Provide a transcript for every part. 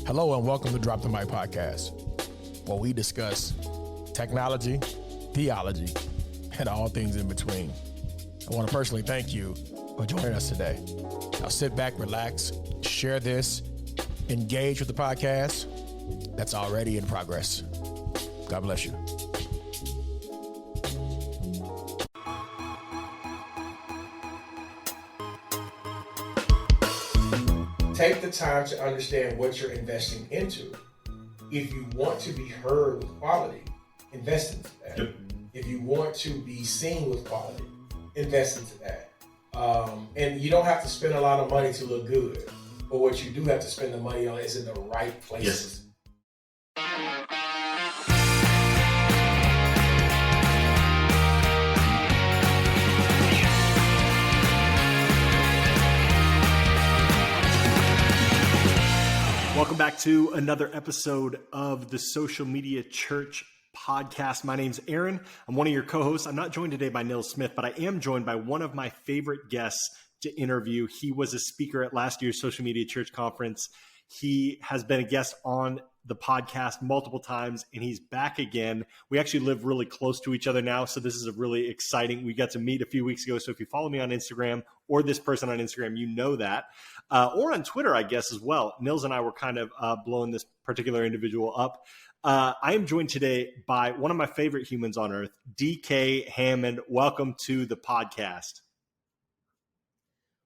Hello and welcome to Drop the Mic Podcast, where we discuss technology, theology, and all things in between. I want to personally thank you for joining us today. Now sit back, relax, share this, engage with the podcast that's already in progress. God bless you. Take the time to understand what you're investing into. If you want to be heard with quality, invest into that. Yep. If you want to be seen with quality, invest into that. And you don't have to spend a lot of money to look good, but what you do have to spend the money on is in the right places. Yes. Welcome back to another episode of the Social Media Church podcast. My name's Aaron. I'm one of your co-hosts. I'm not joined today by Nils Smith, but I am joined by one of my favorite guests to interview. He was a speaker at last year's Social Media Church conference. He has been a guest on the podcast multiple times, and he's back again. We actually live really close to each other now, so this is a really exciting. We got to meet a few weeks ago, so if you follow me on Instagram or this person on Instagram, you know that. Or on Twitter, I guess, as well. Nils and I were kind of blowing this particular individual up. I am joined today by one of my favorite humans on earth, DK Hammond. Welcome to the podcast.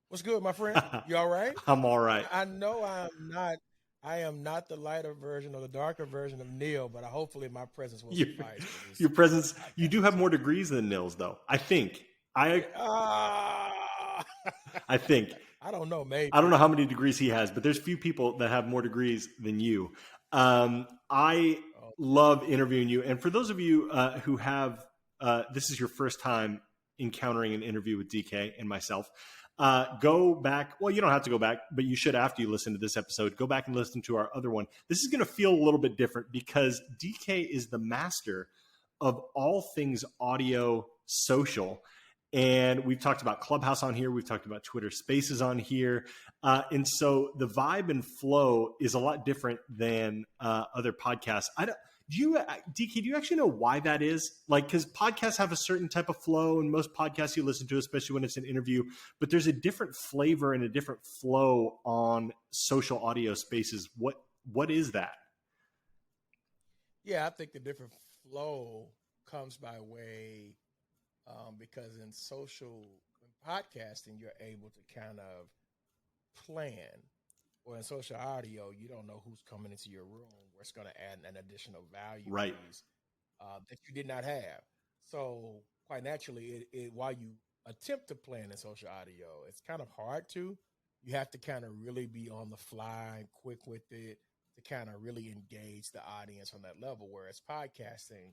What's good, my friend? You all right? I'm all right. I know I am not the lighter version or the darker version of Neil, but hopefully my presence will suffice. Your presence, you do have more degrees than Nils, though. I think. I think. I don't know, maybe. I don't know how many degrees he has, but there's few people that have more degrees than you. I love interviewing you. And for those of you who have, this is your first time encountering an interview with DK and myself, go back. Well, you don't have to go back, but you should after you listen to this episode. Go back and listen to our other one. This is going to feel a little bit different because DK is the master of all things audio social. And we've talked about Clubhouse on here. We've talked about Twitter Spaces on here. And so the vibe and flow is a lot different than other podcasts. DK, do you actually know why that is? Like, because podcasts have a certain type of flow, and most podcasts you listen to, especially when it's an interview, but there's a different flavor and a different flow on social audio spaces. What is that? Yeah, I think the different flow comes by way because in podcasting, you're able to kind of plan. Or in social audio, you don't know who's coming into your room, where it's going to add an additional value right. That you did not have. So quite naturally, while you attempt to plan in social audio, it's kind of hard to. You have to kind of really be on the fly, quick with it, to kind of really engage the audience on that level. Whereas podcasting,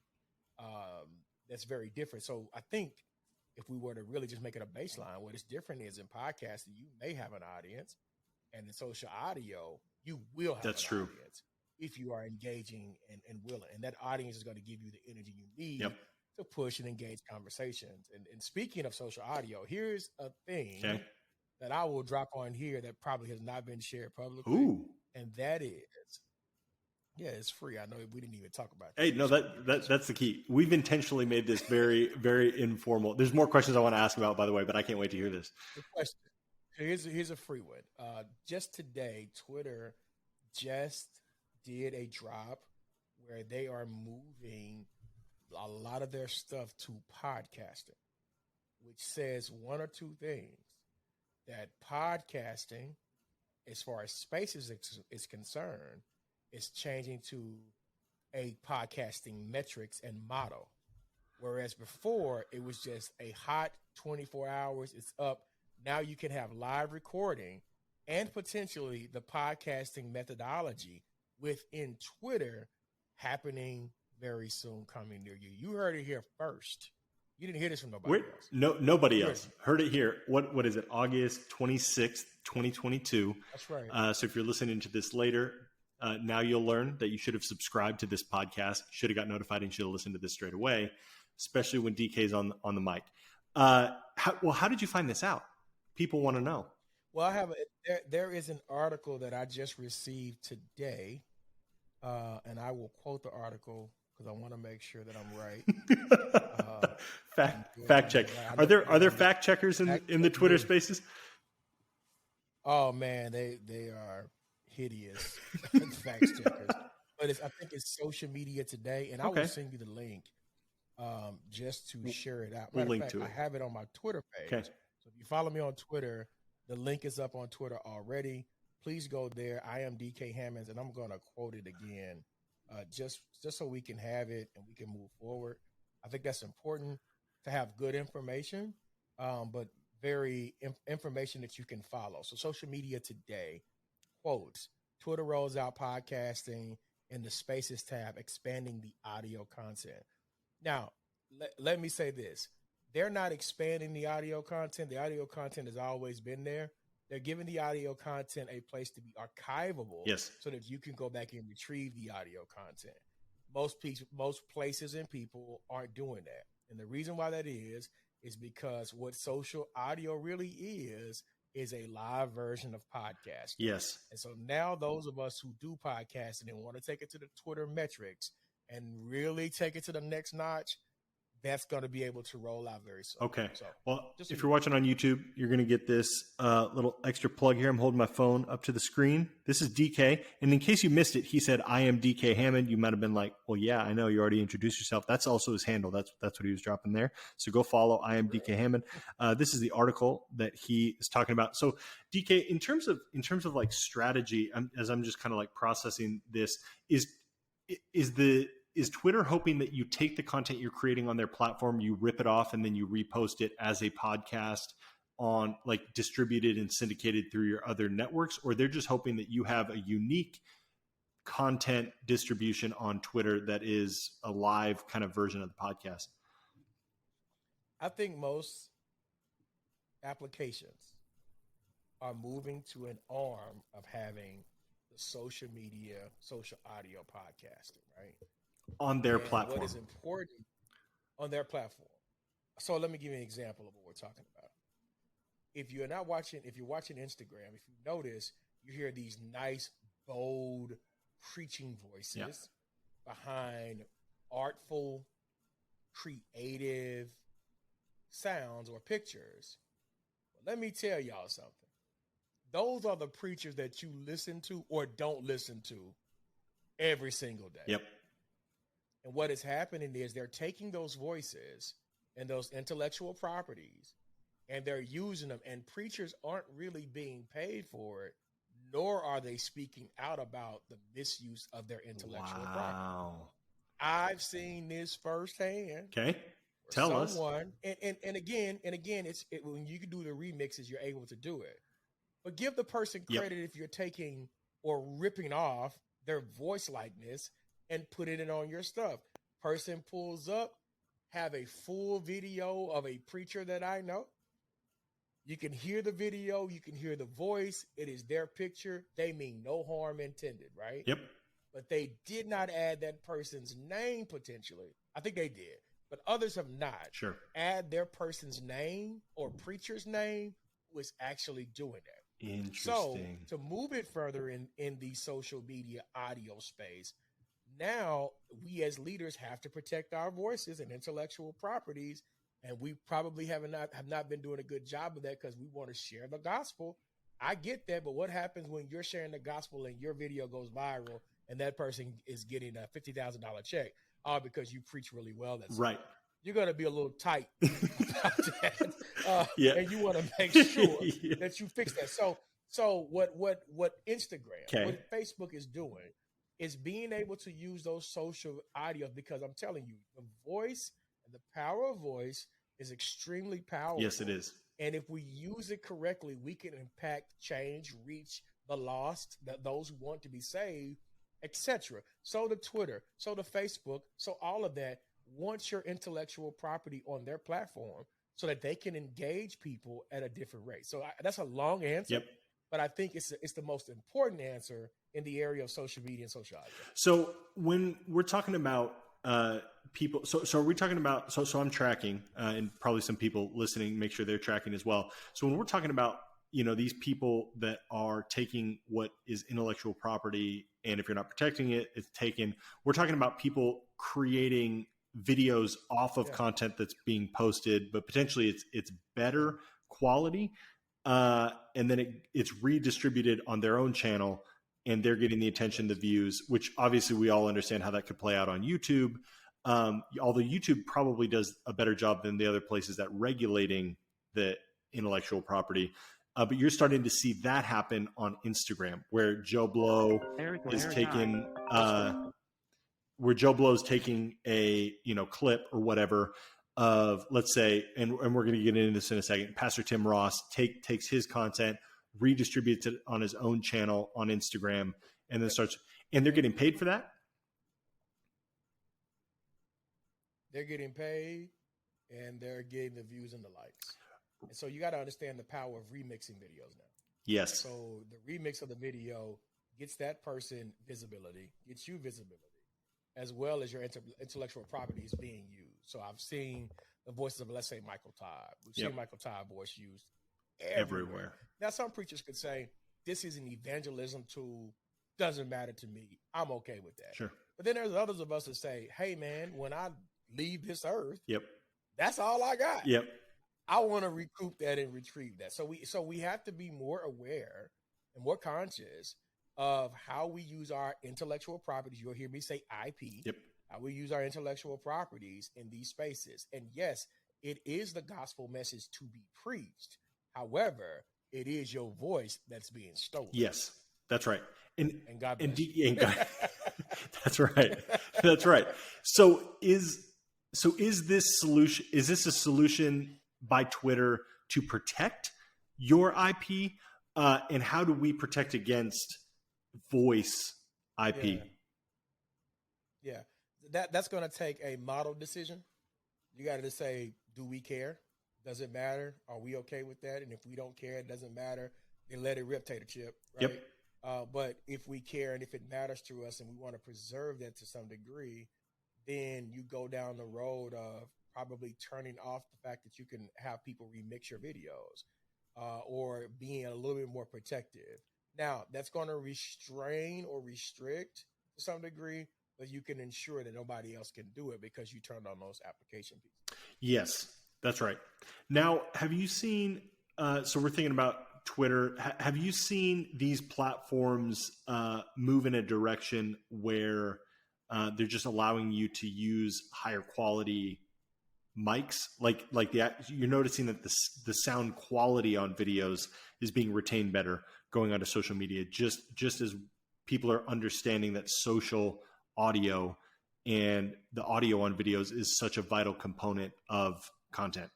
that's very different. So I think if we were to really just make it a baseline, what is different is in podcasting, you may have an audience. And in social audio, you will have That's an true. audience if you are engaging and willing. And that audience is going to give you the energy you need to push and engage conversations. And speaking of social audio, here's a thing that I will drop on here that probably has not been shared publicly. Ooh. And that is, it's free. I know we didn't even talk about that. Hey, no, that's the key. We've intentionally made this very, very informal. There's more questions I want to ask about, by the way, but I can't wait to hear this. Good question. Here's a free one. Just today, Twitter just did a drop where they are moving a lot of their stuff to podcasting, which says one or two things. That podcasting, as far as spaces is concerned, is changing to a podcasting metrics and model. Whereas before, it was just a hot 24 hours, it's up. Now you can have live recording and potentially the podcasting methodology within Twitter happening very soon, coming near you. You heard it here first. You didn't hear this from nobody else. Nobody else. Heard it here. What is it? August 26th, 2022. That's right. So if you're listening to this later, now you'll learn that you should have subscribed to this podcast, should have got notified, and should have listened to this straight away, especially when DK's on the mic. How did you find this out? People want to know. Well, there is an article that I just received today, and I will quote the article because I want to make sure that I'm right. Fact check. Are there fact checkers in the Twitter Spaces? Oh man, they are hideous fact checkers. But I think it's Social Media Today, and I will send you the link just to share it out. We'll link to it. I have it on my Twitter page. Okay. So if you follow me on Twitter, the link is up on Twitter already. Please go there. I am DK Hammonds, and I'm going to quote it again, just so we can have it and we can move forward. I think that's important to have good information, but very information that you can follow. So Social Media Today quotes, Twitter rolls out podcasting in the Spaces tab, expanding the audio content. Now, let me say this. They're not expanding the audio content. The audio content has always been there. They're giving the audio content a place to be archivable, yes, so that you can go back and retrieve the audio content. Most places and people aren't doing that. And the reason why that is because what social audio really is a live version of podcasting. Yes. And so now those of us who do podcasting and want to take it to the Twitter metrics and really take it to the next notch, that's going to be able to roll out very soon. Okay. So, well, if you're watching on YouTube, you're going to get this little extra plug here. I'm holding my phone up to the screen. This is DK. And in case you missed it, he said, I am DK Hammond. You might have been like, well, yeah, I know you already introduced yourself. That's also his handle. That's what he was dropping there. So go follow I am DK Hammond. This is the article that he is talking about. So DK, in terms of like strategy, as I'm just kind of like processing this, is Twitter hoping that you take the content you're creating on their platform, you rip it off, and then you repost it as a podcast on, like, distributed and syndicated through your other networks? Or they're just hoping that you have a unique content distribution on Twitter that is a live kind of version of the podcast? I think most applications are moving to an arm of having the social media, social audio podcasting, right? On their platform. What is important on their platform. So let me give you an example of what we're talking about. If you're watching Instagram, if you notice, you hear these nice, bold, preaching voices behind artful, creative sounds or pictures. Well, let me tell y'all something. Those are the preachers that you listen to or don't listen to every single day. Yep. And what is happening is they're taking those voices and those intellectual properties and they're using them. And preachers aren't really being paid for it, nor are they speaking out about the misuse of their intellectual property. I've seen this firsthand. Okay. Tell us. And again, when you can do the remixes, you're able to do it. But give the person credit if you're taking or ripping off their voice likeness and putting it on your stuff. Person pulls up, have a full video of a preacher that I know. You can hear the video, you can hear the voice. It is their picture. They mean no harm intended, right? Yep. But they did not add that person's name potentially. I think they did, but others have not. Sure. Add their person's name or preacher's name who is actually doing that. Interesting. So to move it further in the social media audio space, now we as leaders have to protect our voices and intellectual properties, and we probably have not been doing a good job of that because we want to share the gospel. I get that, but what happens when you're sharing the gospel and your video goes viral and that person is getting a $50,000 check all because you preach really well? That's right. You're going to be a little tight about that, and you want to make sure that you fix that. So what Instagram, what Facebook is doing is being able to use those social audio, because I'm telling you, the voice and the power of voice is extremely powerful. Yes, it is. And if we use it correctly, we can impact, change, reach the lost, those who want to be saved, etc. So the Twitter, so the Facebook, so all of that wants your intellectual property on their platform so that they can engage people at a different rate. So that's a long answer. Yep. But I think it's the most important answer in the area of social media and social audio. So when we're talking about people, so are we talking about, so I'm tracking, and probably some people listening, make sure they're tracking as well. So when we're talking about, these people that are taking what is intellectual property, and if you're not protecting it, it's taken. We're talking about people creating videos off of content that's being posted, but potentially it's better quality, and then it's redistributed on their own channel, and they're getting the attention, the views, which obviously we all understand how that could play out on YouTube. Although YouTube probably does a better job than the other places at regulating the intellectual property. But you're starting to see that happen on Instagram, where Joe Blow is taking a clip or whatever of, let's say, and we're going to get into this in a second. Pastor Tim Ross takes his content, redistributes it on his own channel on Instagram, and then and they're getting paid for that. They're getting paid, and they're getting the views and the likes. And so you got to understand the power of remixing videos now. Yes. So the remix of the video gets that person visibility, gets you visibility, as well as your intellectual property is being used. So I've seen the voices of, let's say, Michael Todd. We've seen Michael Todd voice used everywhere. Now, some preachers could say, this is an evangelism tool. Doesn't matter to me. I'm okay with that. Sure. But then there's others of us that say, hey, man, when I leave this earth, yep, that's all I got. Yep. I want to recoup that and retrieve that. So we have to be more aware and more conscious of how we use our intellectual properties. You'll hear me say IP. Yep. How we use our intellectual properties in these spaces. And yes, it is the gospel message to be preached. However, it is your voice that's being stolen. Yes, that's right. And God bless you. And God, that's right. That's right. So is this solution? Is this a solution by Twitter to protect your IP? And how do we protect against voice IP? Yeah. That's going to take a model decision. You got to say, do we care? Does it matter? Are we okay with that? And if we don't care, it doesn't matter, then let it rip, tater chip. Right? Yep. But if we care and if it matters to us and we want to preserve that to some degree, then you go down the road of probably turning off the fact that you can have people remix your videos, or being a little bit more protective. Now, that's going to restrain or restrict to some degree, but you can ensure that nobody else can do it because you turned on those application pieces. Yes, that's right. Now, have you seen, so we're thinking about Twitter, have you seen these platforms move in a direction where they're just allowing you to use higher quality mics, you're noticing that the sound quality on videos is being retained better going onto social media, just as people are understanding that social audio and the audio on videos is such a vital component of content.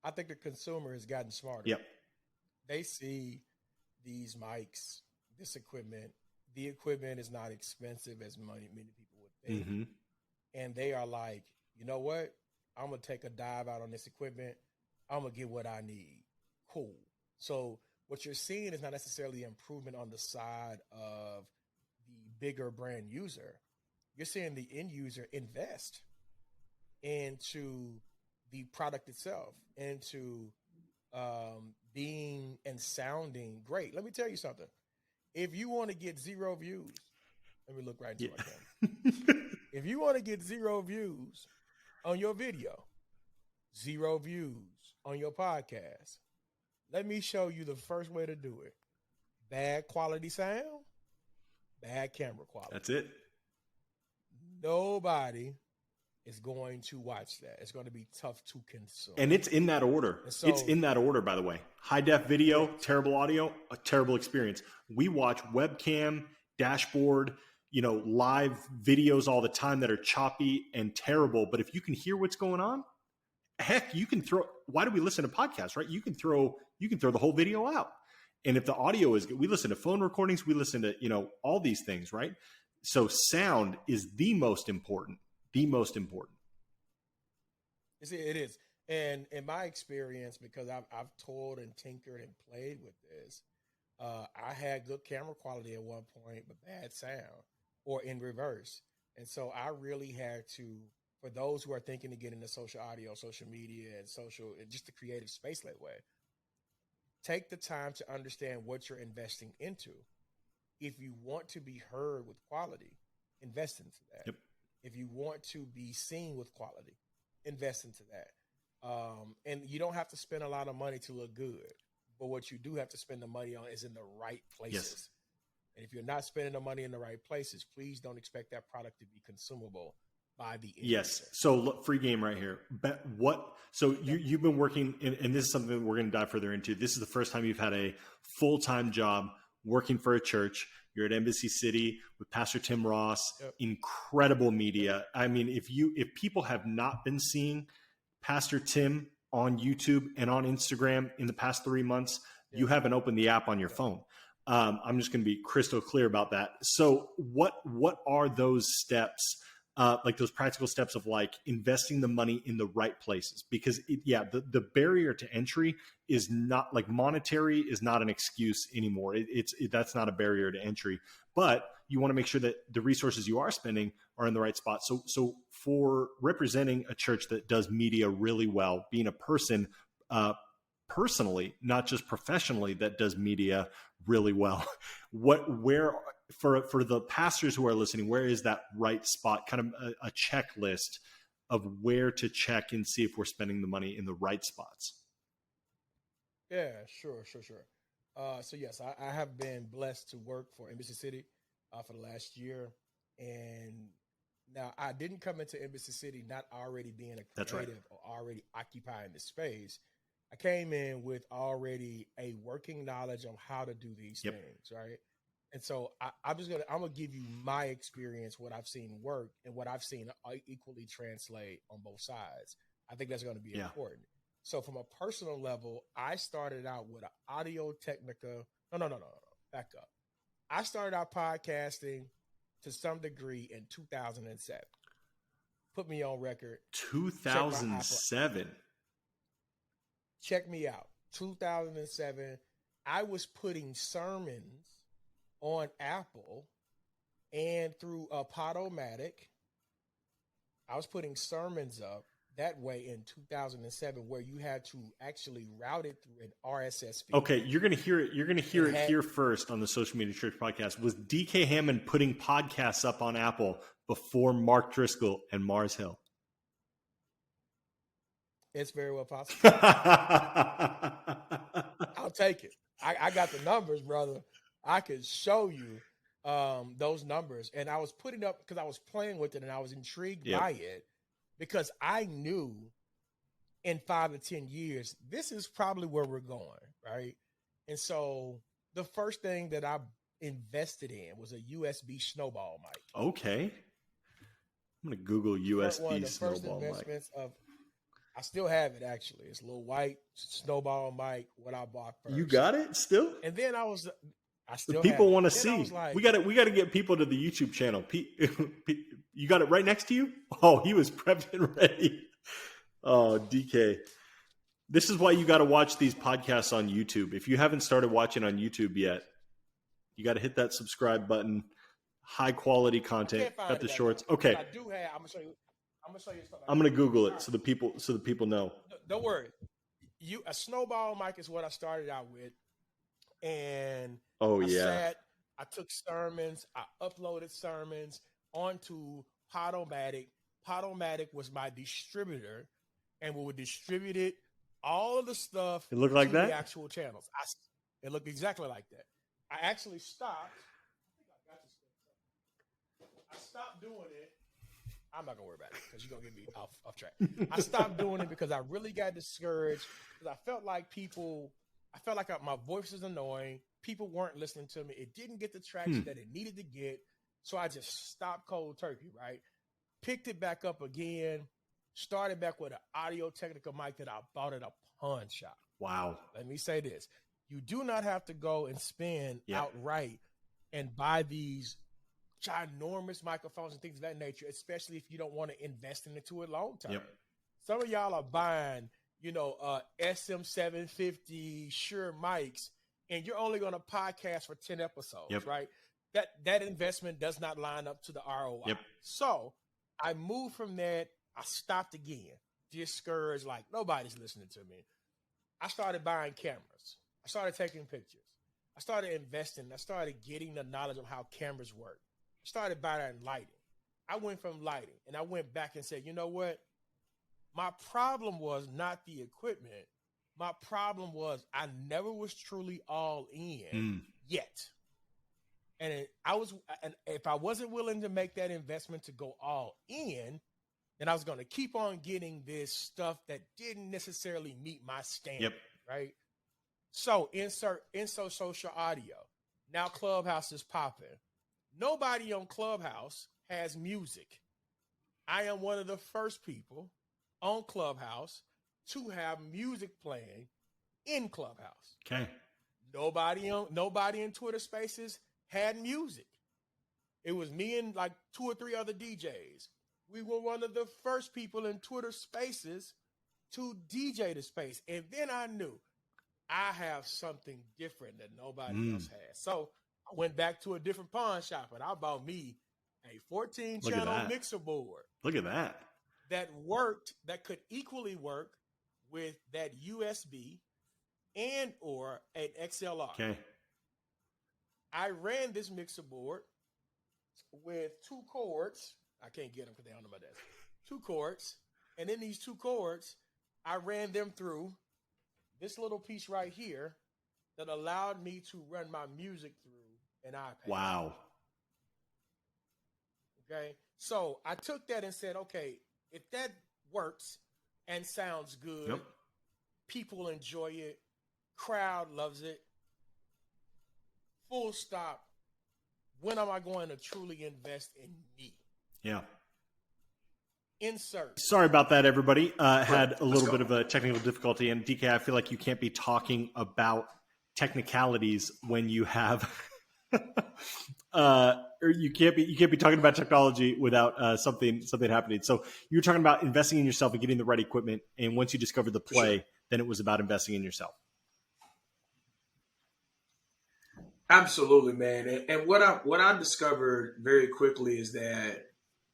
I think the consumer has gotten smarter. Yep. They see these mics, this equipment. The equipment is not expensive as many people would think. Mm-hmm. And they are like, you know what? I'm going to take a dive out on this equipment. I'm going to get what I need. Cool. So what you're seeing is not necessarily improvement on the side of the bigger brand user. You're seeing the end user invest into the product itself, into being and sounding great. Let me tell you something. If you want to get 0 views, let me look right into my camera. If you want to get 0 views on your video, 0 views on your podcast, let me show you the first way to do it. Bad quality sound, bad camera quality. That's it. Nobody is going to watch that. It's going to be tough to consume. And it's in that order. So, it's in that order, by the way. High def video, terrible audio, a terrible experience. We watch webcam, dashboard, live videos all the time that are choppy and terrible. But if you can hear what's going on, heck, you can throw. Why do we listen to podcasts, right? You can throw the whole video out. And if the audio is good, we listen to phone recordings, we listen to, all these things, right? So sound is the most important. The most important. It is. And in my experience, because I've toyed and tinkered and played with this, I had good camera quality at one point, but bad sound, or in reverse. And so I really had to, for those who are thinking to get into social audio, social media, and social, and just the creative space that way, take the time to understand what you're investing into. If you want to be heard with quality, invest into that. Yep. If you want to be seen with quality, invest into that. And you don't have to spend a lot of money to look good. But what you do have to spend the money on is in the right places. Yes. And if you're not spending the money in the right places, please don't expect that product to be consumable by the end. Yes. So look, free game right here. So you've been working, and this is something that we're going to dive further into. This is the first time you've had a full-time job working for a church. You're at Embassy City with Pastor Tim Ross. Yep. Incredible media. I mean, if people have not been seeing Pastor Tim on YouTube and on Instagram in the past 3 months, you haven't opened the app on your phone. I'm just going to be crystal clear about that. So what are those steps, like those practical steps of like investing the money in the right places? Because the barrier to entry is not like monetary is not an excuse anymore. That's not a barrier to entry, but you want to make sure that the resources you are spending are in the right spot. So for representing a church that does media really well, being a person, personally, not just professionally, that does media really well, for the pastors who are listening, where is that right spot? Kind of a checklist of where to check and see if we're spending the money in the right spots. Yeah, sure. So yes, I have been blessed to work for Embassy City for the last year. And now I didn't come into Embassy City not already being a creative or already occupying the space. I came in with already a working knowledge on how to do these things, right? And so I'm gonna give you my experience, what I've seen work, and what I've seen equally translate on both sides. I think that's going to be important. So from a personal level, I started out with an Audio Technica. No. Back up. I started out podcasting to some degree in 2007. Put me on record. 2007. Check me out. 2007. I was putting sermons on Apple and through Podomatic. I was putting sermons up that way in 2007, where you had to actually route it through an RSS feed. Okay, you're going to hear it. You're going to hear it here first on the Social Media Church podcast. Was DK Hammond putting podcasts up on Apple before Mark Driscoll and Mars Hill? It's very well possible. I'll take it. I got the numbers, brother. I could show you those numbers. And I was putting up because I was playing with it and I was intrigued by it, because I knew in 5 to 10 years, this is probably where we're going, right? And so the first thing that I invested in was a USB snowball mic. Okay. I'm going to Google USB snowball mic. I still have it, actually. It's a little white snowball mic, what I bought first. You got it still? And then I still the people want to see. We got to get people to the YouTube channel. You got it right next to you? Oh, he was prepped and ready. Oh, DK. This is why you got to watch these podcasts on YouTube. If you haven't started watching on YouTube yet, you got to hit that subscribe button. High quality content. Got the shorts. Okay. I do have. I'm gonna show you. I'm going to Google it so the people know. Don't worry. A snowball mic is what I started out with. And I took sermons. I uploaded sermons onto Podomatic. Podomatic was my distributor, and we would distribute it, all of the stuff. It looked like that? The actual channels. It looked exactly like that. I actually stopped. I stopped doing it. I'm not going to worry about it because you're going to get me off track. I stopped doing it because I really got discouraged, because I felt like my voice was annoying. People weren't listening to me. It didn't get the traction that it needed to get. So I just stopped cold turkey, right? Picked it back up again, started back with an Audio Technica mic that I bought at a pawn shop. Wow. Let me say this. You do not have to go and spend outright and buy these ginormous microphones and things of that nature, especially if you don't want to invest into it long term. Some of y'all are buying, SM750 Shure mics, and you're only going to podcast for 10 episodes, right? That investment does not line up to the ROI. So I moved from that. I stopped again, discouraged, like nobody's listening to me. I started buying cameras. I started taking pictures. I started investing. I started getting the knowledge of how cameras work. I started buying lighting. I went from lighting and I went back and said, you know what? My problem was not the equipment. My problem was I never was truly all in yet. And if I wasn't willing to make that investment to go all in, then I was going to keep on getting this stuff that didn't necessarily meet my standard, right? So insert social audio. Now Clubhouse is popping. Nobody on Clubhouse has music. I am one of the first people on Clubhouse to have music playing in Clubhouse. Okay. Nobody in Twitter Spaces had music. It was me and like 2 or 3 other DJs. We were one of the first people in Twitter Spaces to DJ the space. And then I knew I have something different that nobody else has. So I went back to a different pawn shop and I bought me a 14-channel mixer board. Look at that. That could equally work with that USB and or an XLR. Okay. I ran this mixer board with 2 cords. I can't get them because they're on my desk. 2 cords. And in these 2 cords, I ran them through this little piece right here that allowed me to run my music through an iPad. Wow. Okay. So I took that and said, okay, if that works and sounds good, people enjoy it, crowd loves it, full stop. When am I going to truly invest in me? Yeah. Insert. Sorry about that, everybody. Had a little bit of a technical difficulty. And DK, I feel like you can't be talking about technicalities when you have or you can't be talking about technology without something happening. So you were talking about investing in yourself and getting the right equipment. And once you discovered the play, then it was about investing in yourself. Absolutely, man. And what I discovered very quickly is that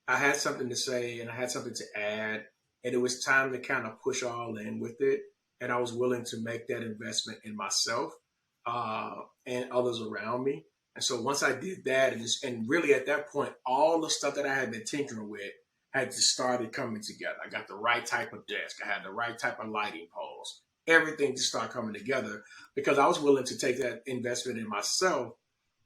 I had something to say and I had something to add, and it was time to kind of push all in with it. And I was willing to make that investment in myself and others around me. And so once I did that, and really at that point, all the stuff that I had been tinkering with had just started coming together. I got the right type of desk. I had the right type of lighting poles. Everything just started coming together because I was willing to take that investment in myself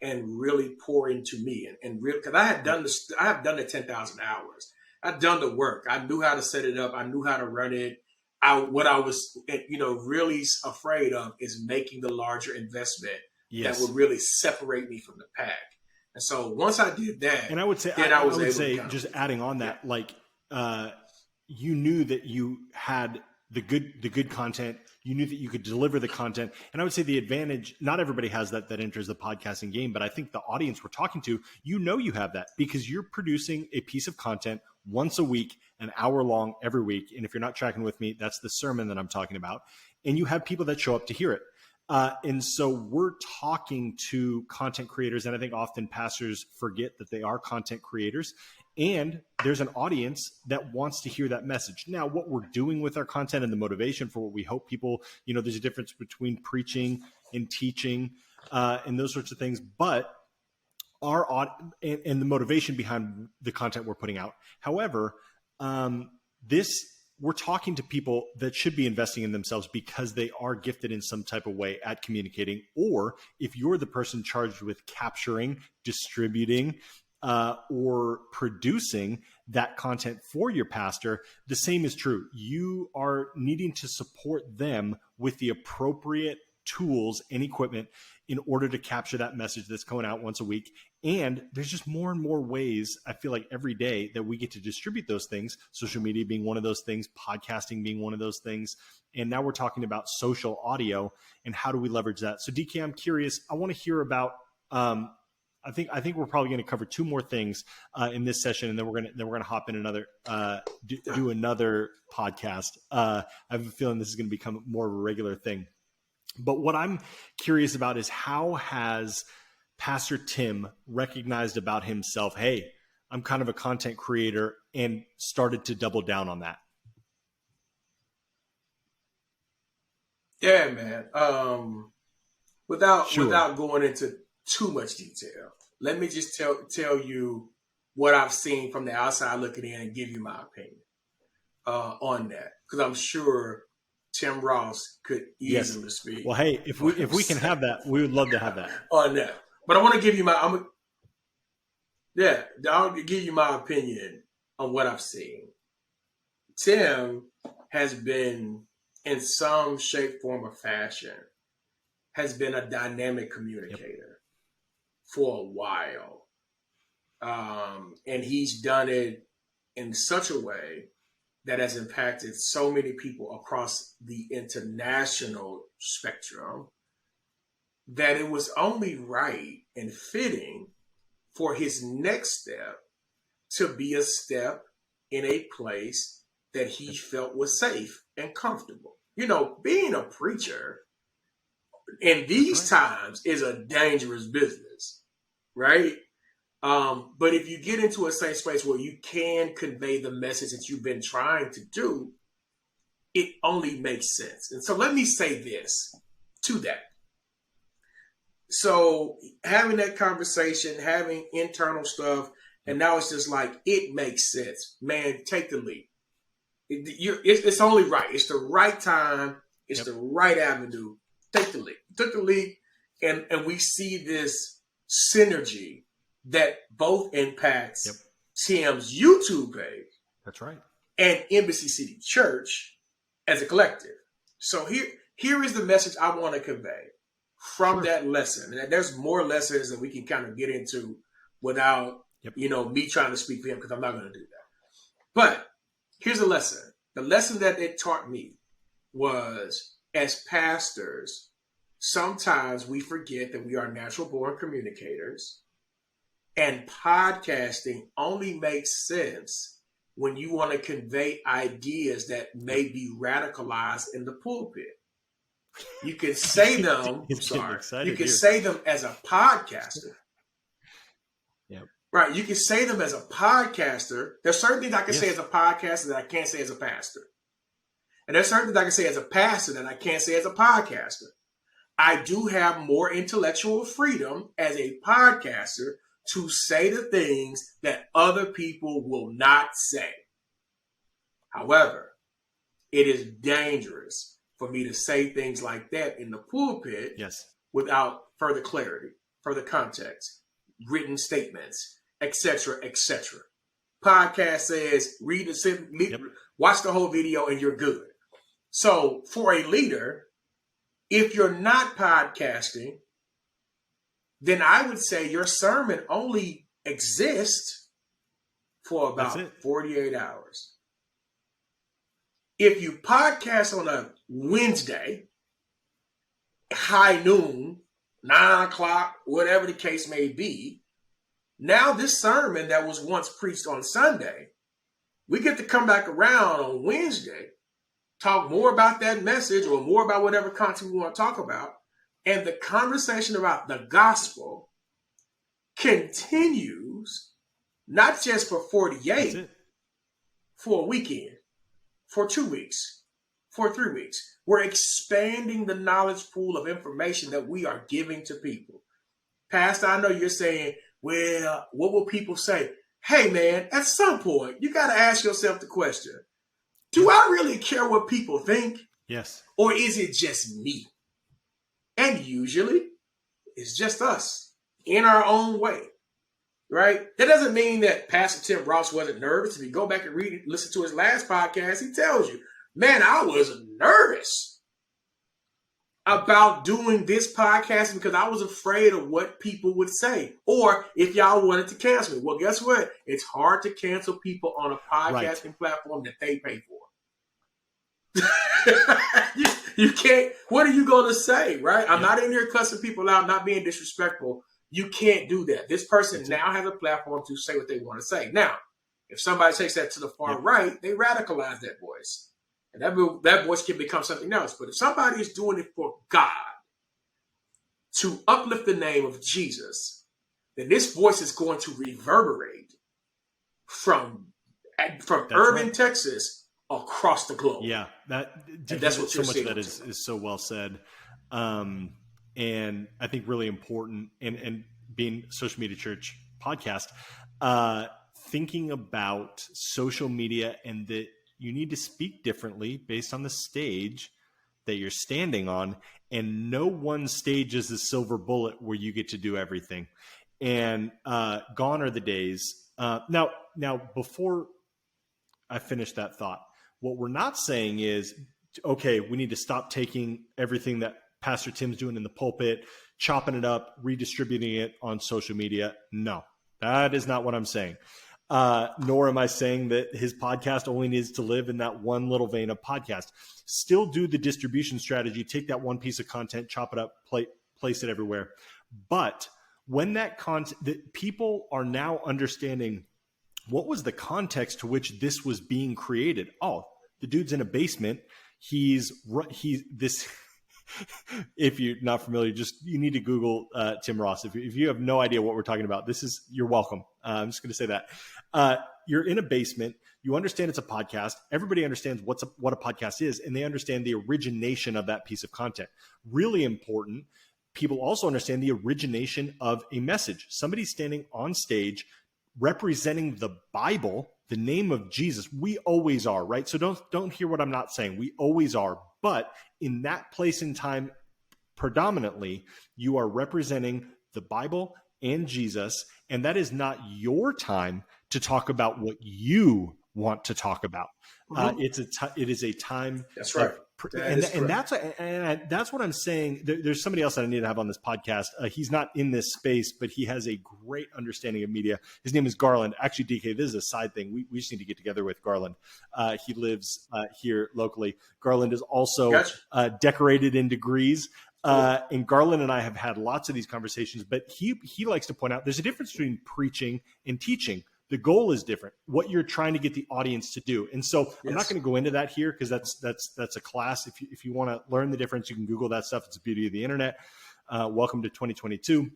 and really pour into me. And real, because I have done the 10,000 hours. I've done the work. I knew how to set it up. I knew how to run it. What I was, really afraid of is making the larger investment that would really separate me from the pack. And so once I did that, and I would say, just adding on that, you knew that you had the good content. You knew that you could deliver the content. And I would say the advantage, not everybody has that enters the podcasting game, but I think the audience we're talking to, you have that because you're producing a piece of content once a week, an hour long every week. And if you're not tracking with me, that's the sermon that I'm talking about. And you have people that show up to hear it. And so we're talking to content creators. And I think often pastors forget that they are content creators. And there's an audience that wants to hear that message. Now, what we're doing with our content and the motivation for what we hope people, there's a difference between preaching and teaching and those sorts of things. But and the motivation behind the content we're putting out. However, we're talking to people that should be investing in themselves because they are gifted in some type of way at communicating. Or if you're the person charged with capturing, distributing, or producing that content for your pastor, the same is true. You are needing to support them with the appropriate tools and equipment in order to capture that message that's going out once a week. And there's just more and more ways, I feel like every day, that we get to distribute those things, social media being one of those things, podcasting being one of those things. And now we're talking about social audio and how do we leverage that? So DK, I'm curious, I want to hear about, I think we're probably going to cover 2 more things in this session, and then we're going to hop in another do another podcast. I have a feeling this is going to become more of a regular thing. But what I'm curious about is how has Pastor Tim recognized about himself, hey, I'm kind of a content creator, and started to double down on that? Yeah, man. without going into too much detail, let me just tell you what I've seen from the outside looking in and give you my opinion on that, because I'm sure Tim Ross could easily speak. Well, hey, if we can have that, we would love to have that on that. But I want to give you I'll give you my opinion on what I've seen. Tim has been, in some shape, form, or fashion, has been a dynamic communicator for a while. And he's done it in such a way that has impacted so many people across the international spectrum that it was only right and fitting for his next step to be a step in a place that he felt was safe and comfortable. You know, being a preacher in these times is a dangerous business, right? But if you get into a safe space where you can convey the message that you've been trying to do, it only makes sense. And so let me say this to that. So having that conversation, having internal stuff, and now it's just like, it makes sense. Man, take the lead. It's only right. It's the right time. It's the right avenue. Take the lead. Took the lead, and we see this synergy that both impacts Tim's YouTube page. That's right. And Embassy City Church as a collective. So here is the message I want to convey from that lesson. And there's more lessons that we can kind of get into without, me trying to speak for him, because I'm not going to do that. But here's a lesson. The lesson that it taught me was, as pastors, sometimes we forget that we are natural born communicators, and podcasting only makes sense when you want to convey ideas that may be radicalized in the pulpit. You can say them, you can say them as a podcaster. Right. You can say them as a podcaster. There's certain things I can say as a podcaster that I can't say as a pastor. And there's certain things I can say as a pastor that I can't say as a podcaster. I do have more intellectual freedom as a podcaster to say the things that other people will not say. However, it is dangerous for me to say things like that in the pulpit without further clarity, further context, written statements, etc., etc. Podcast says, watch the whole video and you're good. So for a leader, if you're not podcasting, then I would say your sermon only exists for about 48 hours. If you podcast on a Wednesday, high noon, 9 o'clock, whatever the case may be, now this sermon that was once preached on Sunday, we get to come back around on Wednesday, talk more about that message or more about whatever content we want to talk about. And the conversation about the gospel continues, not just for 48, for a weekend, for 2 weeks, for 3 weeks. We're expanding the knowledge pool of information that we are giving to people. Pastor, I know you're saying, well, what will people say? Hey, man, at some point, you got to ask yourself the question, do I really care what people think? Yes. Or is it just me? And usually, it's just us in our own way, right? That doesn't mean that Pastor Tim Ross wasn't nervous. If you go back and listen to his last podcast, he tells you, man, I was nervous about doing this podcast because I was afraid of what people would say, or if y'all wanted to cancel me. Well, guess what? It's hard to cancel people on a podcasting platform that they pay for. you can't. What are you going to say, right? I'm not in here cussing people out, not being disrespectful. You can't do that. This person now has a platform to say what they want to say. Now, if somebody takes that to the far right, they radicalize that voice. And that voice can become something else. But if somebody is doing it for God, to uplift the name of Jesus, then this voice is going to reverberate from urban Texas across the globe. Yeah, that's what so much of that is so well said. and I think really important, and being Social Media Church podcast, thinking about social media and that you need to speak differently based on the stage that you're standing on, and no one stage is a silver bullet where you get to do everything. And gone are the days. Now, before I finish that thought, what we're not saying is, okay, we need to stop taking everything that Pastor Tim's doing in the pulpit, chopping it up, redistributing it on social media. No, that is not what I'm saying. Nor am I saying that his podcast only needs to live in that one little vein of podcast. Still do the distribution strategy, take that one piece of content, chop it up, place it everywhere. But when that content, that people are now understanding what was the context to which this was being created. Oh, the dude's in a basement. He's this. If you're not familiar, you need to Google Tim Ross. If you have no idea what we're talking about, you're welcome. I'm just going to say that. You're in a basement. You understand it's a podcast. Everybody understands what a podcast is, and they understand the origination of that piece of content. Really important. People also understand the origination of a message. Somebody standing on stage representing the Bible, the name of Jesus. We always are, right? So don't hear what I'm not saying. We always are. But in that place and time, predominantly, you are representing the Bible and Jesus, and that is not your time to talk about what you want to talk about. Mm-hmm. It is a time. That's right. That's what I'm saying. There's somebody else that I need to have on this podcast. He's not in this space, but he has a great understanding of media. His name is Garland. Actually, DK, this is a side thing. We just need to get together with Garland. He lives here locally. Garland is also decorated in degrees. And Garland and I have had lots of these conversations, but he likes to point out there's a difference between preaching and teaching. The goal is different, what you're trying to get the audience to do. And so I'm not going to go into that here because that's a class. If you want to learn the difference, you can Google that stuff. It's the beauty of the internet. Welcome to 2022.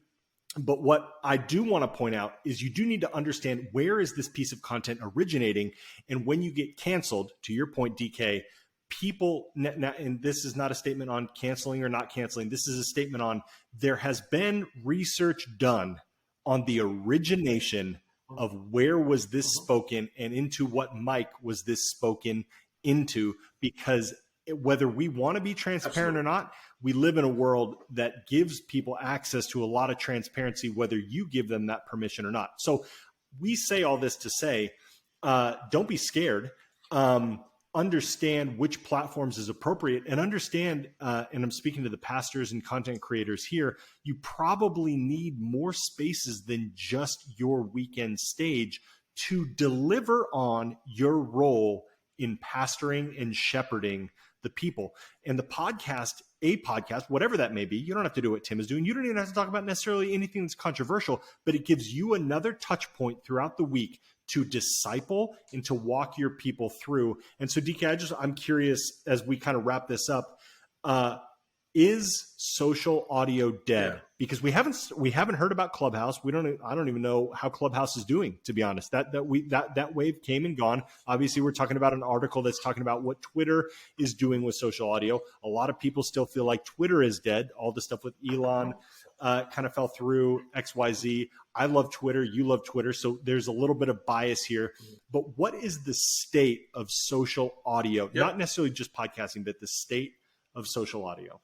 But what I do want to point out is you do need to understand, where is this piece of content originating? And when you get canceled, to your point, DK, people, and this is not a statement on canceling or not canceling. This is a statement on, there has been research done on the origination of where was this spoken and into what mic was this spoken into, because whether we want to be transparent or not, we live in a world that gives people access to a lot of transparency, whether you give them that permission or not. So we say all this to say, don't be scared. Understand which platforms is appropriate, and understand, and I'm speaking to the pastors and content creators here, you probably need more spaces than just your weekend stage to deliver on your role in pastoring and shepherding the people. And the podcast, whatever that may be, you don't have to do what Tim is doing. You don't even have to talk about necessarily anything that's controversial, but it gives you another touch point throughout the week to disciple and to walk your people through. And so, DK, I'm curious, as we kind of wrap this up, is social audio dead? Yeah. Because we haven't heard about Clubhouse. I don't even know how Clubhouse is doing, to be honest. That wave came and gone. Obviously, we're talking about an article that's talking about what Twitter is doing with social audio. A lot of people still feel like Twitter is dead. All the stuff with Elon kind of fell through, XYZ. I love Twitter. You love Twitter. So there's a little bit of bias here. But what is the state of social audio? Yep. Not necessarily just podcasting, but the state of social audio.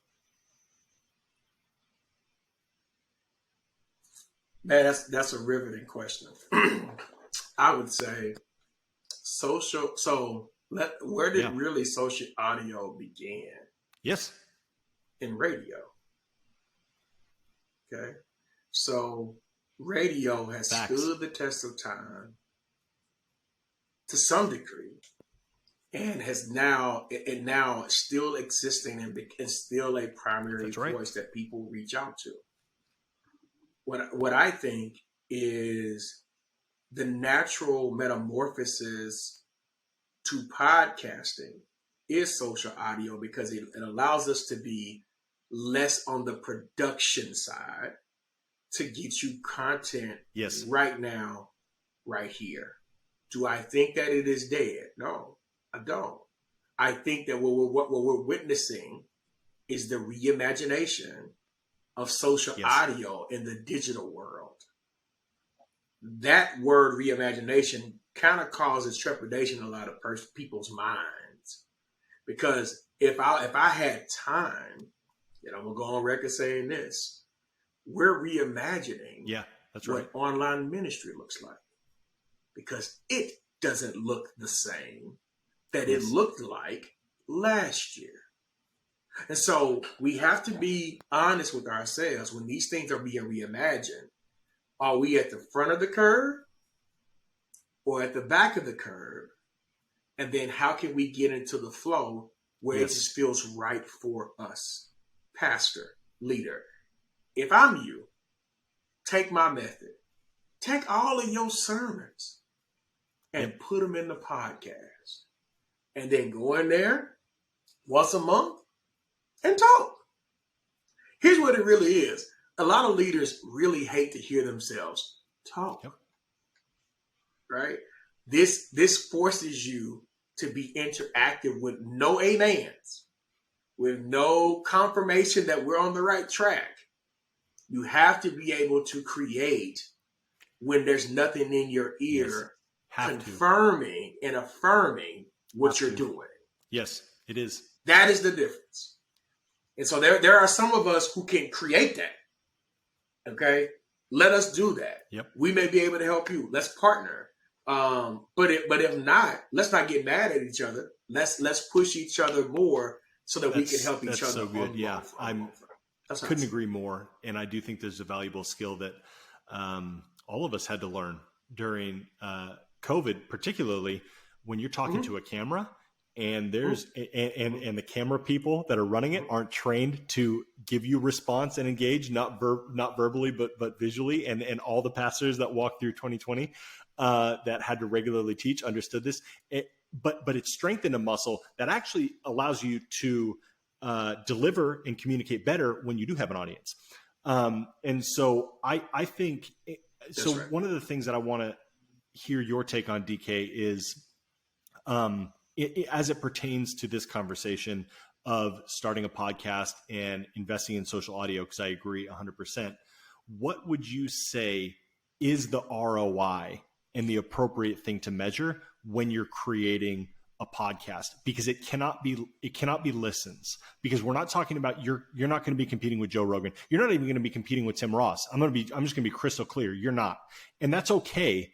Man, that's a riveting question. I would say social. So where did really social audio begin? Yes. In radio. Okay. So radio has stood the test of time to some degree, and has now still existing and still a primary voice that people reach out to. What I think is the natural metamorphosis to podcasting is social audio, because it allows us to be less on the production side to get you content right now, right here. Do I think that it is dead? No, I don't. I think that what we're witnessing is the reimagination of social Yes. audio in the digital world. That word reimagination kind of causes trepidation in a lot of people's minds, because if I had time, and I'm gonna go on record saying this, we're reimagining Yeah, that's what right. online ministry looks like, because it doesn't look the same that it Yes. looked like last year. And so we have to be honest with ourselves when these things are being reimagined. Are we at the front of the curve or at the back of the curve? And then how can we get into the flow where it just feels right for us? Pastor, leader, if I'm you, take my method. Take all of your sermons and put them in the podcast. And then go in there once a month and talk. Here's what it really is. A lot of leaders really hate to hear themselves talk. Yep. Right? This forces you to be interactive with no amens, with no confirmation that we're on the right track. You have to be able to create when there's nothing in your ear confirming and affirming what you're doing. Yes, it is. That is the difference. And so there are some of us who can create that. Okay? Let us do that. Yep. We may be able to help you. Let's partner. But if not, let's not get mad at each other. Let's push each other more so that we can help each other. That's so good. Yeah, couldn't agree more. And I do think there's a valuable skill that all of us had to learn during COVID, particularly when you're talking to a camera and there's and the camera people that are running it aren't trained to give you response and engage, not verbally, but visually. And all the pastors that walked through 2020 that had to regularly teach understood this. But it strengthened a muscle that actually allows you to deliver and communicate better when you do have an audience. And so I think so. Right. One of the things that I want to hear your take on, DK, is as it pertains to this conversation of starting a podcast and investing in social audio, because I agree 100%. What would you say is the ROI and the appropriate thing to measure when you're creating a podcast? Because it cannot be listens, because we're not talking about you're not going to be competing with Joe Rogan. You're not even going to be competing with Tim Ross. I'm just going to be crystal clear. You're not. And that's okay.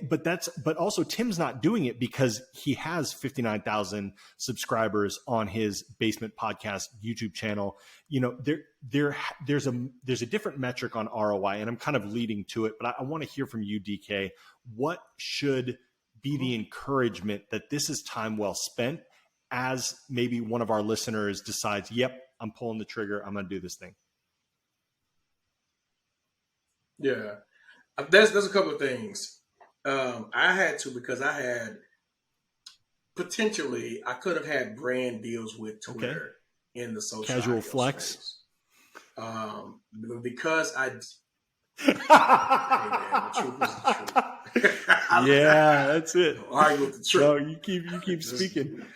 But also Tim's not doing it because he has 59,000 subscribers on his Basement Podcast YouTube channel. You know, there's a different metric on ROI, and I'm kind of leading to it, but I want to hear from you, DK. What should be the encouragement that this is time well spent, as maybe one of our listeners decides, yep, I'm pulling the trigger, I'm going to do this thing? Yeah, there's a couple of things. I had to, because I had potentially, I could have had brand deals with Twitter in the social casual flex. Space. Because I, hey man, the truth is the truth. Yeah, that's it. Argue with the truth. No, you keep speaking.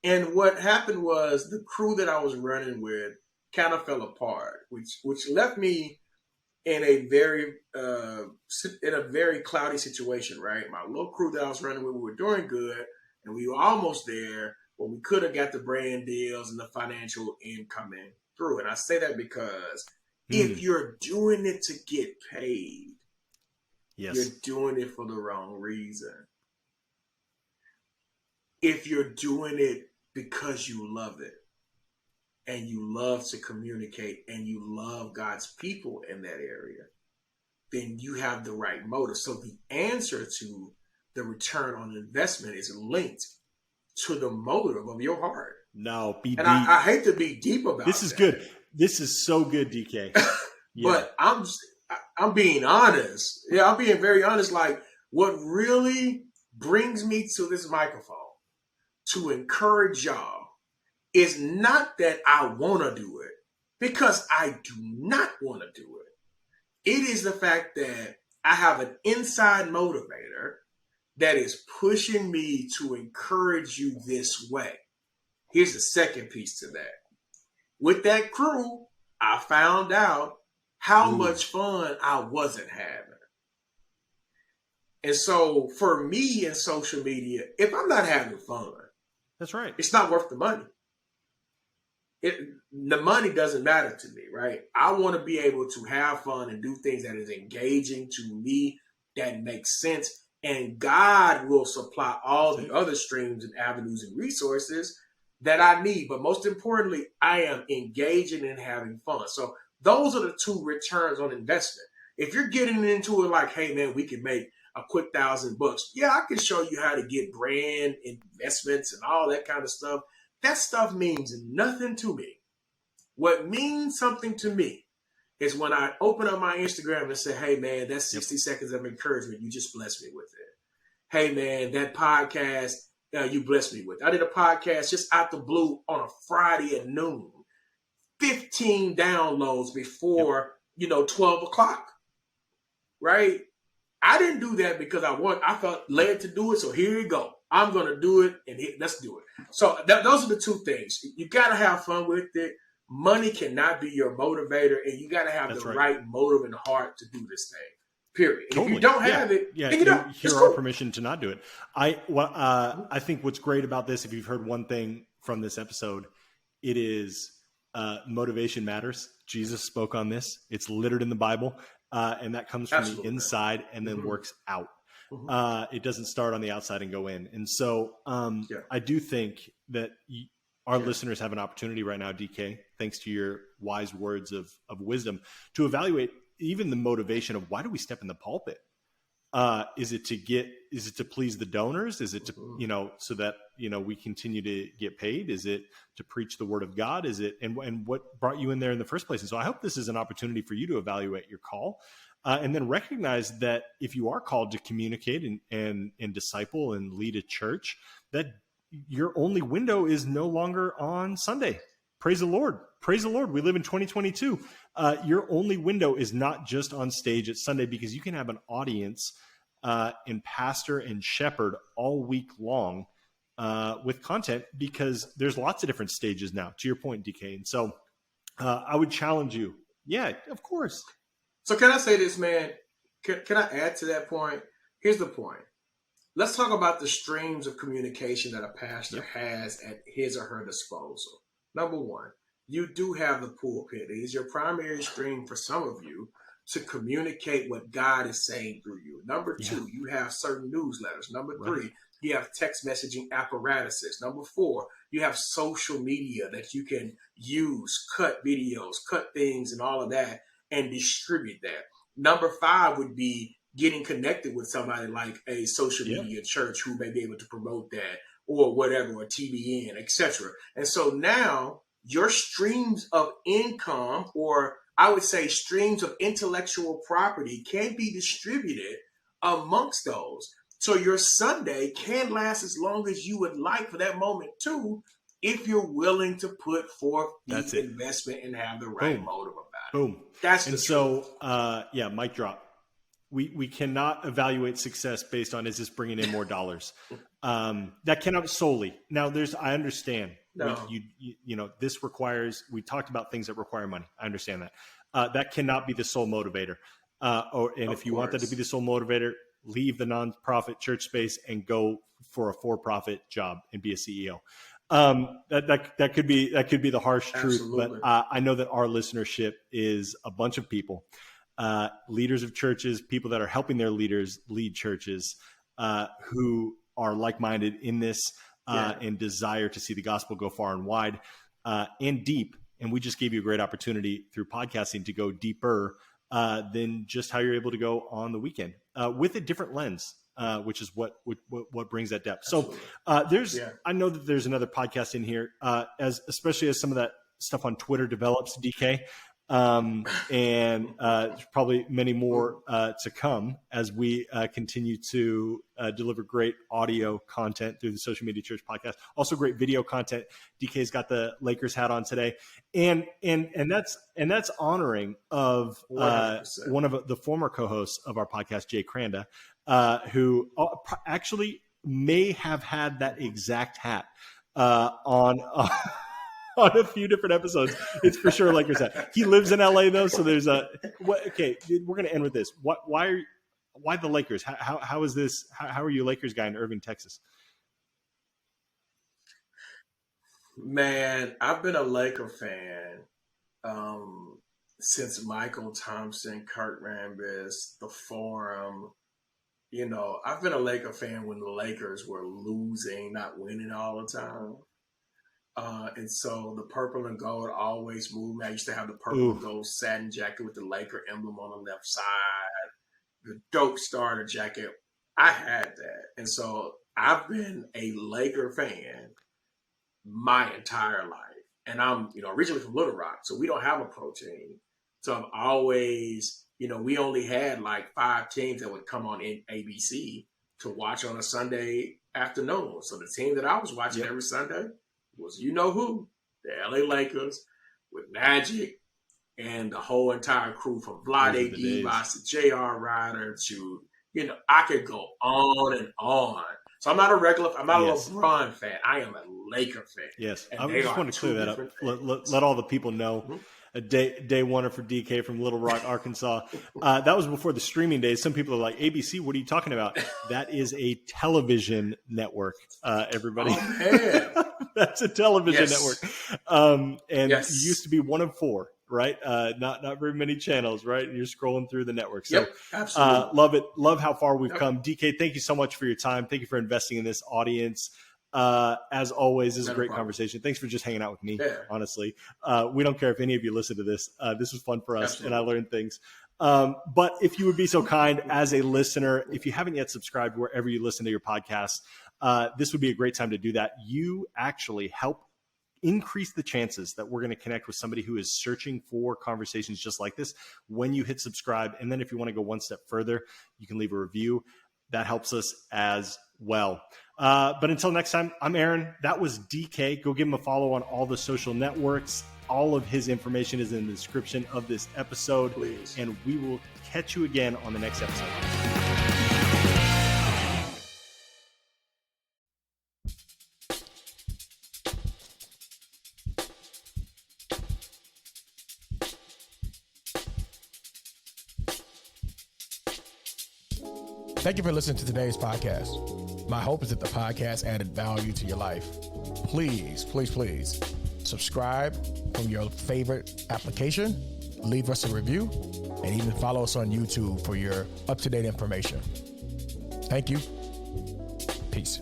And what happened was the crew that I was running with kind of fell apart, which left me in a very cloudy situation, right? My little crew that I was running with, we were doing good, and we were almost there, but we could have got the brand deals and the financial income in through. And I say that because if you're doing it to get paid, you're doing it for the wrong reason. If you're doing it because you love it, and you love to communicate, and you love God's people in that area, then you have the right motive. So the answer to the return on investment is linked to the motive of your heart. No, be and deep. I hate to be deep about this. Is that. Good. This is so good, DK. Yeah. But I'm being honest. Yeah, I'm being very honest. Like, what really brings me to this microphone to encourage y'all is not that I want to do it, because I do not want to do it. It is the fact that I have an inside motivator that is pushing me to encourage you this way. Here's the second piece to that. With that crew, I found out how much fun I wasn't having. And so for me in social media, if I'm not having fun, that's right. It's not worth the money. The money doesn't matter to me, right? I want to be able to have fun and do things that is engaging to me, that makes sense. And God will supply all the other streams and avenues and resources that I need. But most importantly, I am engaging and having fun. So those are the two returns on investment. If you're getting into it like, hey, man, we can make a quick $1,000. Yeah, I can show you how to get brand investments and all that kind of stuff. That stuff means nothing to me. What means something to me is when I open up my Instagram and say, hey, man, that's 60 seconds of encouragement. You just blessed me with it. Hey, man, that podcast you blessed me with. I did a podcast just out the blue on a Friday at noon. 15 downloads before, 12 o'clock. Right? I didn't do that because I felt led to do it. So here you go. I'm going to do it and let's do it. So those are the two things. You got to have fun with it. Money cannot be your motivator, and you got to have the right motive and heart to do this thing. Period. Totally. If you don't have it, then you don't. Hear our permission to not do it. I think what's great about this, if you've heard one thing from this episode, it is motivation matters. Jesus spoke on this. It's littered in the Bible. And that comes from the inside and then works out. It doesn't start on the outside and go in. And so I do think that our listeners have an opportunity right now, DK, thanks to your wise words of wisdom, to evaluate even the motivation of why do we step in the pulpit? Is it to please the donors? Is it to, so that, we continue to get paid? Is it to preach the word of God? Is it, and what brought you in there in the first place? And so I hope this is an opportunity for you to evaluate your call, and then recognize that if you are called to communicate and disciple and lead a church, that your only window is no longer on Sunday. Praise the Lord. Praise the Lord. We live in 2022. Your only window is not just on stage at Sunday, because you can have an audience and pastor and shepherd all week long with content, because there's lots of different stages now, to your point, DK. And so I would challenge you. Yeah, of course. So can I say this, man? Can I add to that point? Here's the point. Let's talk about the streams of communication that a pastor has at his or her disposal. Number one, you do have the pulpit. It is your primary stream for some of you to communicate what God is saying through you. Number two, you have certain newsletters. Number three, you have text messaging apparatuses. Number four, you have social media that you can use, cut videos, cut things and all of that, and distribute that. Number five would be getting connected with somebody like a social media church who may be able to promote that, or whatever, or TBN, etc. And so now your streams of income, or I would say streams of intellectual property, can be distributed amongst those. So your Sunday can last as long as you would like for that moment too, if you're willing to put forth the investment and have the right motive about it. Boom. That's the truth. So, mic drop. We cannot evaluate success based on, is this bringing in more dollars? That cannot solely. Now, I understand. No. This requires, we talked about things that require money. I understand that. That cannot be the sole motivator. If you want that to be the sole motivator, leave the nonprofit church space and go for a for-profit job and be a CEO. That could be the harsh truth, but I know that our listenership is a bunch of people, leaders of churches, people that are helping their leaders lead churches, who are like-minded in this and desire to see the gospel go far and wide and deep. And we just gave you a great opportunity through podcasting to go deeper than just how you're able to go on the weekend with a different lens. Which is what brings that depth. Absolutely. So I know that there's another podcast in here, especially as some of that stuff on Twitter develops, DK, and there's probably many more to come as we continue to deliver great audio content through the Social Media Church podcast. Also, great video content. DK's got the Lakers hat on today, and that's honoring of one of the former co-hosts of our podcast, Jay Cranda. Who actually may have had that exact hat on on a few different episodes. It's for sure Lakers hat. He lives in LA though, so there's okay. We're gonna end with this. Why the Lakers? How is this? How are you a Lakers guy in Irving, Texas? Man, I've been a Laker fan since Michael Thompson, Kurt Rambis, the Forum. You know, I've been a Laker fan when the Lakers were losing, not winning all the time. And so the purple and gold always moved me. I used to have the purple and gold satin jacket with the Laker emblem on the left side, the dope starter jacket. I had that. And so I've been a Laker fan my entire life. And I'm, originally from Little Rock, so we don't have a pro team. So I've always, we only had like 5 teams that would come on in ABC to watch on a Sunday afternoon. So the team that I was watching every Sunday was who? The LA Lakers with Magic and the whole entire crew from Vlade Divac to J.R. Ryder to, I could go on and on. So I'm not a LeBron fan. I am a Laker fan. Yes. I just want to clear that up. Let all the people know. Mm-hmm. A day oneer for DK from Little Rock, Arkansas. That was before the streaming days. Some people are like, ABC, what are you talking about? That is a television network, everybody. Oh, That's a television network. And it used to be one of 4, right? Not very many channels, right? And you're scrolling through the network. So absolutely. Love it. Love how far we've come. DK, thank you so much for your time. Thank you for investing in this audience. As always, this is a great conversation. Thanks for just hanging out with me. Honestly, we don't care if any of you listen to this. This was fun for us, and I learned things. But if you would be so kind as a listener, if you haven't yet subscribed wherever you listen to your podcasts, this would be a great time to do that. You actually help increase the chances that we're going to connect with somebody who is searching for conversations just like this when you hit subscribe. And then if you want to go one step further, you can leave a review. That helps us as well. But until next time, I'm Aaron. That was DK. Go give him a follow on all the social networks. All of his information is in the description of this episode. Please. And we will catch you again on the next episode. Thank you for listening to today's podcast. My hope is that the podcast added value to your life. Please, please, please subscribe from your favorite application, leave us a review, and even follow us on YouTube for your up-to-date information. Thank you. Peace.